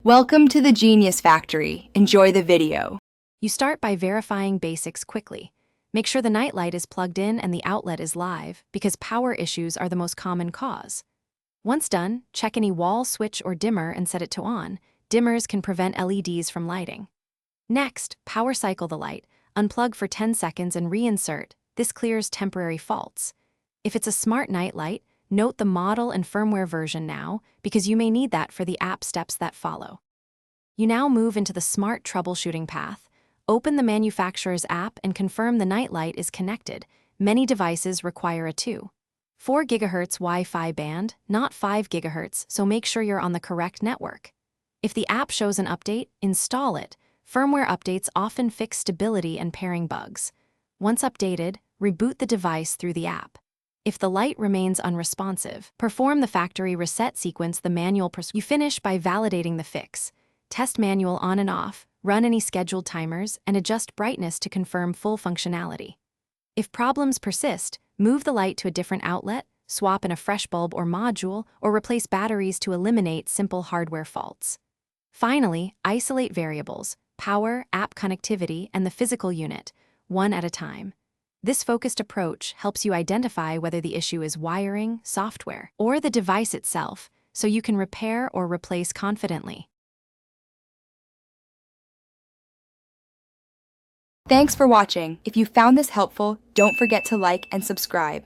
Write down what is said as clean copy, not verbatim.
Welcome to the Genius Factory. Enjoy the video. You start by verifying basics quickly. Make sure the nightlight is plugged in and the outlet is live, because power issues are the most common cause. Once done, check any wall switch or dimmer and set it to on. Dimmers can prevent LEDs from lighting. Next, power cycle the light, unplug for 10 seconds and reinsert. This clears temporary faults. If it's a smart nightlight, note the model and firmware version now, because you may need that for the app steps that follow. You now move into the smart troubleshooting path. Open the manufacturer's app and confirm the nightlight is connected. Many devices require a 2.4 GHz Wi-Fi band, not 5 GHz, so make sure you're on the correct network. If the app shows an update, install it. Firmware updates often fix stability and pairing bugs. Once updated, reboot the device through the app. If the light remains unresponsive, perform the factory reset sequence the manual. You finish by validating the fix. Test manual on and off, run any scheduled timers, and adjust brightness to confirm full functionality. If problems persist, move the light to a different outlet, swap in a fresh bulb or module, or replace batteries to eliminate simple hardware faults. Finally, isolate variables, power, app connectivity, and the physical unit, one at a time. This focused approach helps you identify whether the issue is wiring, software, or the device itself, so you can repair or replace confidently. Thanks for watching. If you found this helpful, don't forget to like and subscribe.